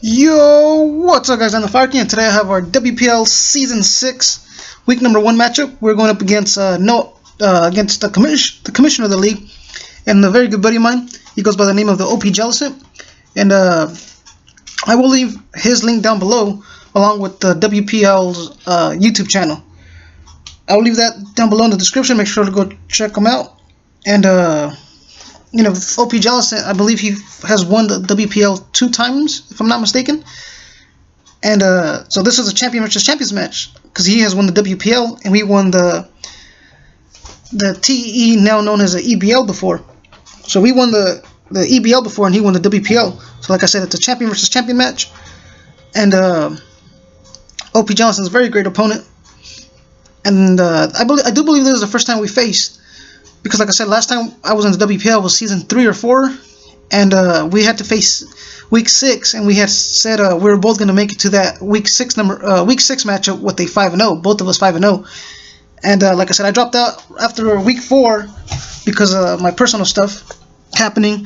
Yo, what's up guys, I'm the Fire King, and today I have our WPL Season 6 Week Number 1 matchup. We're going up against against the commissioner of the league, and a very good buddy of mine. He goes by the name of the OP-Jellicent, and I will leave his link down below along with the WPL's YouTube channel. I will leave that down below in the description. Make sure to go check him out. And you know, OP-Jellicent, I believe he has won the WPL 2 times, if I'm not mistaken. And so this is a champion versus champions match, because he has won the WPL and we won the TE, now known as the EBL, before. So we won the EBL before and he won the WPL. So like I said, it's a champion versus champion match. And OP-Jellicent is a very great opponent. And I do believe this is the first time we faced. Because like I said, last time I was in the WPL was season 3 or 4, and we had to face week 6, and we had said we were both going to make it to that week 6 matchup with a 5-0, both of us 5-0. And like I said, I dropped out after week 4 because of my personal stuff happening,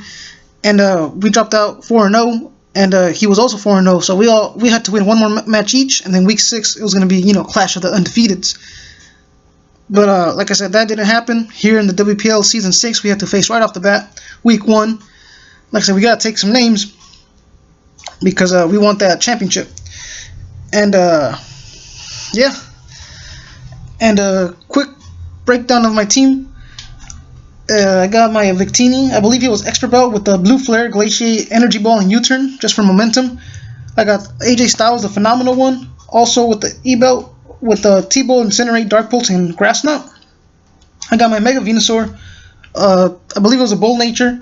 and we dropped out 4-0, and he was also 4-0. So we had to win one more match each, and then week 6 it was going to be, you know, clash of the undefeateds. But like I said, that didn't happen. Here in the WPL Season 6, we had to face right off the bat, Week 1. Like I said, we got to take some names because we want that championship. And, yeah. And a quick breakdown of my team. I got my M.Victins. I believe he was Expert Belt with the Blue Flare, Glaciate, Energy Ball, and U-Turn, just for momentum. I got AJ Styles, the Phenomenal one, also with the E-Belt, with the T-Bolt, Incinerate, Dark Pulse, and Grass Knot. I got my Mega Venusaur. I believe it was a Bold Nature.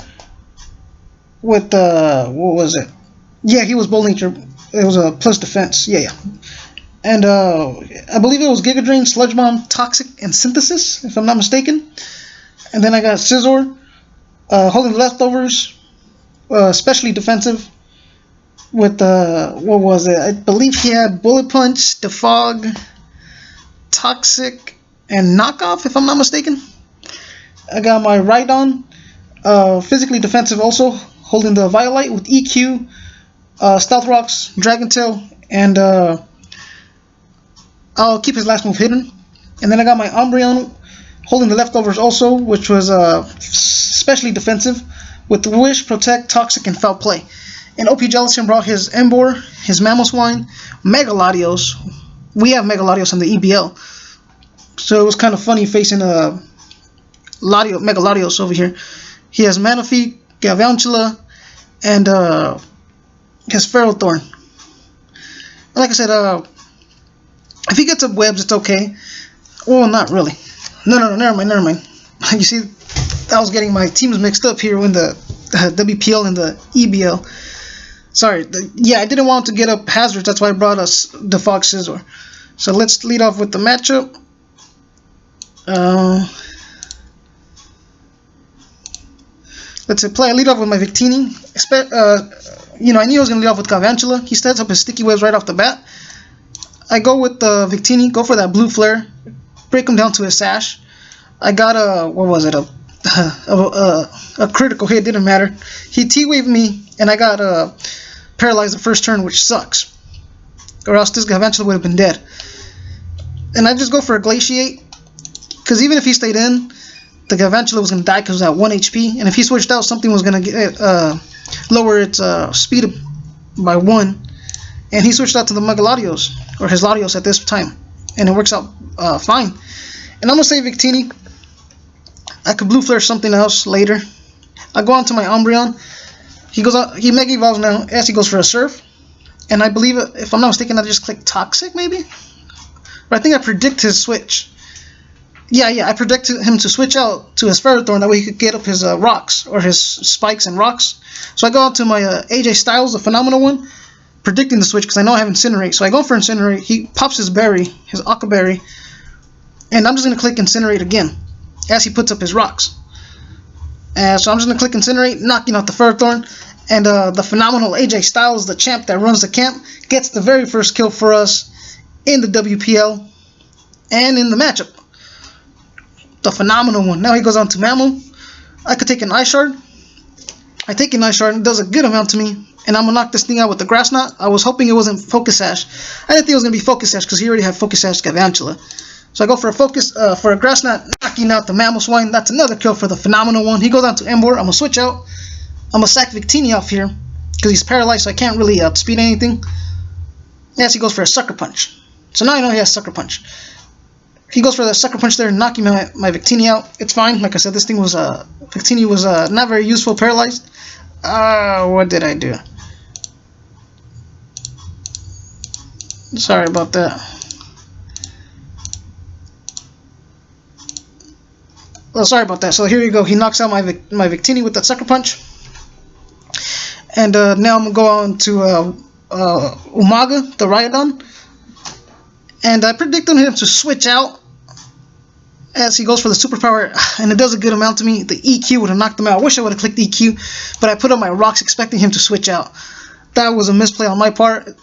With, what was it? Yeah, he was Bold Nature. It was a plus defense. Yeah. And I believe it was Giga Drain, Sludge Bomb, Toxic, and Synthesis, if I'm not mistaken. And then I got Scizor, holding the leftovers, especially defensive. With, what was it? I believe he had Bullet Punch, Defog, Toxic, and Knockoff, if I'm not mistaken. I got my Rhydon, physically defensive also, holding the Violite with EQ, Stealth Rocks, Dragon Tail, and I'll keep his last move hidden. And then I got my Umbreon, holding the leftovers also, which was especially defensive, with Wish, Protect, Toxic, and Foul Play. And OP-Jellicent brought his Emboar, his Mamoswine, Mega Latios. We have Mega Latios in the EBL, so it was kind of funny facing Mega Latios over here. He has Manaphy, Galvantula, and his Ferrothorn. And like I said, if he gets up webs, it's okay. Well, not really. No, never mind. You see, I was getting my teams mixed up here in the WPL and the EBL. Sorry, yeah, I didn't want to get up hazards, that's why I brought us the Fox Scizor. So let's lead off with the matchup. Let's lead off with my Victini. You know, I knew I was going to lead off with Galvantula. He sets up his Sticky Webs right off the bat. I go with the Victini, go for that Blue Flare, break him down to his Sash. I got what was it, a critical hit, didn't matter. He T-Waved me, and I got paralyzed the first turn, which sucks. Or else this Galvantula would have been dead. And I just go for a Glaciate, because even if he stayed in, the Galvantula was going to die because it was at 1 HP. And if he switched out, something was going to lower its speed by 1. And he switched out to the Mega Latios, or his Latios at this time. And it works out fine. And I'm going to say Victini. I could Blue Flare something else later. I go on to my Umbreon. He goes out, he Mega Evolves now as he goes for a Surf. And I believe, if I'm not mistaken, I just clicked Toxic maybe? But I think I predict his switch. Yeah, I predicted him to switch out to his Ferrothorn, that way he could get up his rocks, or his spikes and rocks. So I go out to my AJ Styles, the Phenomenal one, predicting the switch because I know I have Incinerate. So I go for Incinerate, he pops his berry, his Aqua Berry, and I'm just going to click Incinerate again as he puts up his rocks. So I'm just going to click Incinerate, knocking out the Ferrothorn, and the Phenomenal AJ Styles, the champ that runs the camp, gets the very first kill for us in the WPL and in the matchup. The Phenomenal one. Now he goes on to Mammal. I could take an Ice Shard. I take an Ice Shard, and it does a good amount to me, and I'm gonna knock this thing out with the Grass Knot. I was hoping it wasn't Focus Sash. I didn't think it was gonna be Focus Sash because he already had Focus Sash Galvantula. So I go for a Grass Knot, knocking out the Mammal Swine. That's another kill for the Phenomenal One. He goes on to Emboar. I'm gonna switch out. I'm gonna sack Victini off here because he's paralyzed, so I can't really outspeed anything. Yes, he goes for a Sucker Punch. So now I know he has Sucker Punch. He goes for the Sucker Punch there, knocking my Victini out. It's fine. Like I said, this thing was Victini was not very useful, paralyzed. What did I do? Sorry about that. Oh, sorry about that. So here you go. He knocks out my Victini with that Sucker Punch. And now I'm gonna go on to Umaga, the Rhyhorn. And I predicted him to switch out as he goes for the superpower, and it does a good amount to me. The EQ would have knocked him out. I wish I would have clicked EQ, but I put up my rocks expecting him to switch out. That was a misplay on my part,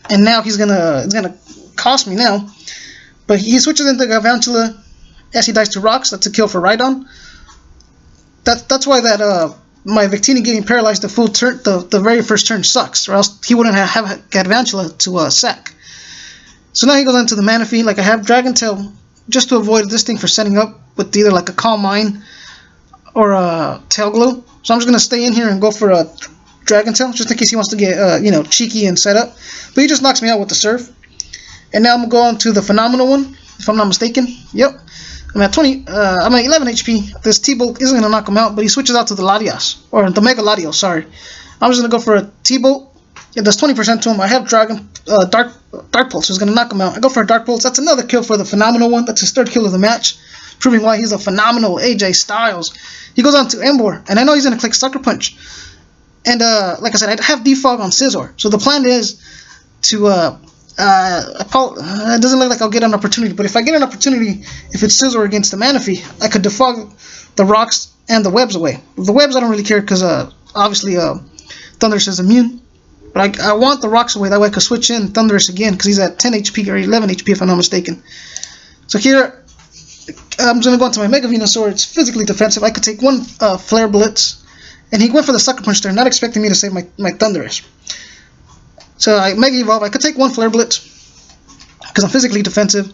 and now it's gonna cost me now. But he switches into Galvantula as he dies to rocks. That's a kill for Rhyhorn. That's why that my Victini getting paralyzed the full turn, the very first turn sucks, or else he wouldn't have Galvantula to sack. So now he goes into the Manaphy. Like I have Dragon Tail just to avoid this thing for setting up with either like a Calm Mind or a Tail Glow. So I'm just gonna stay in here and go for a Dragon Tail just in case he wants to get cheeky and set up. But he just knocks me out with the Surf. And now I'm gonna go on to the Phenomenal One, if I'm not mistaken. Yep. I'm at 20. I'm at 11 HP. This T-Bolt isn't gonna knock him out, but he switches out to the Latios, or the Mega Latios. Sorry. I'm just gonna go for a T-Bolt. It does 20% to him. I have Dark Pulse, who's gonna knock him out. I go for a Dark Pulse. That's another kill for the Phenomenal One. That's his third kill of the match, proving why he's a phenomenal AJ Styles. He goes on to Emboar, and I know he's gonna click Sucker Punch. And like I said, I have Defog on Scizor. So the plan is to it doesn't look like I'll get an opportunity, but if I get an opportunity, if it's Scizor against the Manaphy, I could defog the rocks and the webs away. The webs I don't really care because obviously Thundurus is immune. But I want the rocks away, that way I could switch in Thundurus again, because he's at 10 HP or 11 HP if I'm not mistaken. So here, I'm going to go into my Mega Venusaur. It's physically defensive. I could take one Flare Blitz, and he went for the Sucker Punch there, not expecting me to save my Thundurus. So I Mega Evolve. I could take one Flare Blitz, because I'm physically defensive.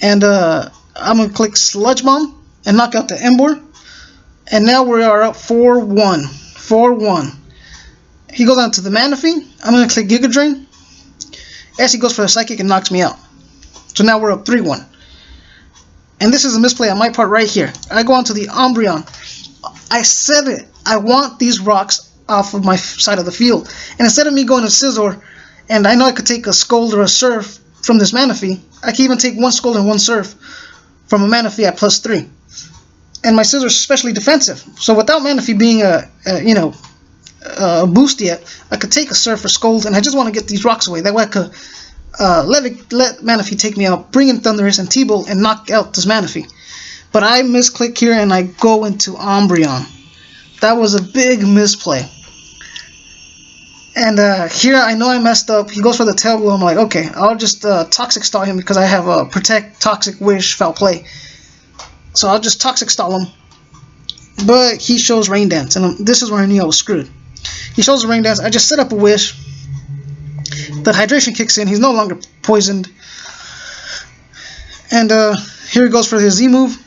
And I'm going to click Sludge Bomb and knock out the Emboar. And now we are up 4-1. 4-1. He goes on to the Manaphy. I'm going to click Giga Drain. As he goes for the Psychic and knocks me out. So now we're up 3-1. And this is a misplay on my part right here. I go on to the Umbreon. I said it. I want these rocks off of my side of the field. And instead of me going to Scizor, and I know I could take a Scold or a Surf from this Manaphy, I can even take one Scold and one Surf from a Manaphy at +3. And my Scizor is especially defensive. So without Manaphy being a boost yet, I could take a Surf or Scold, and I just want to get these rocks away. That way I could let Manaphy take me out, bring in Thundurus and T-Bolt, and knock out this Manaphy. But I misclick here and I go into Umbreon. That was a big misplay. And here I know I messed up. He goes for the Tail Glow. I'm like, okay, I'll just Toxic Stall him because I have a Protect, Toxic, Wish, Foul Play. So I'll just Toxic Stall him. But he shows Rain Dance, and this is where I knew I was screwed. He shows the Rain Dance. I just set up a Wish. The Hydration kicks in. He's no longer poisoned. And here he goes for his Z move,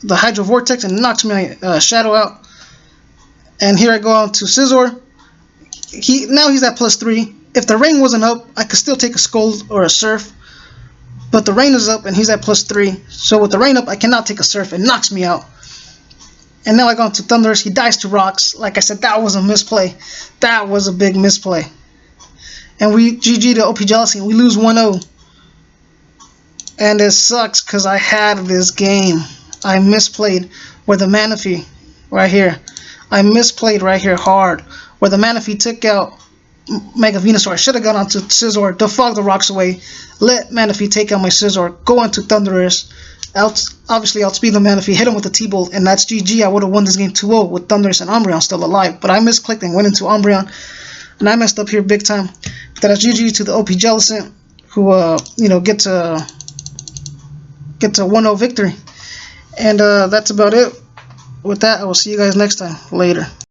the Hydro Vortex, and knocks my Shadow out. And here I go on to Scizor. Now he's at +3. If the Rain wasn't up, I could still take a Scold or a Surf. But the Rain is up, and he's at +3. So with the Rain up, I cannot take a Surf. It knocks me out. And now I go into Thundurus. He dies to rocks. Like I said, that was a misplay. That was a big misplay. And we GG to OP-Jellicent. We lose 1-0. And it sucks because I had this game. I misplayed where the Manaphy right here. I misplayed right here hard. Where the Manaphy took out Mega Venusaur. I should have gone onto Scizor, defog the rocks away, let Manaphy take out my Scizor, go onto Thundurus. Obviously outspeed the Manaphy, hit him with the T-Bolt, and that's GG. I would have won this game 2-0 with Thundurus and Umbreon still alive. But I misclicked and went into Umbreon, and I messed up here big time. But that's GG to the OP-Jellicent, who gets a 1-0 victory. And that's about it. With that, I will see you guys next time. Later.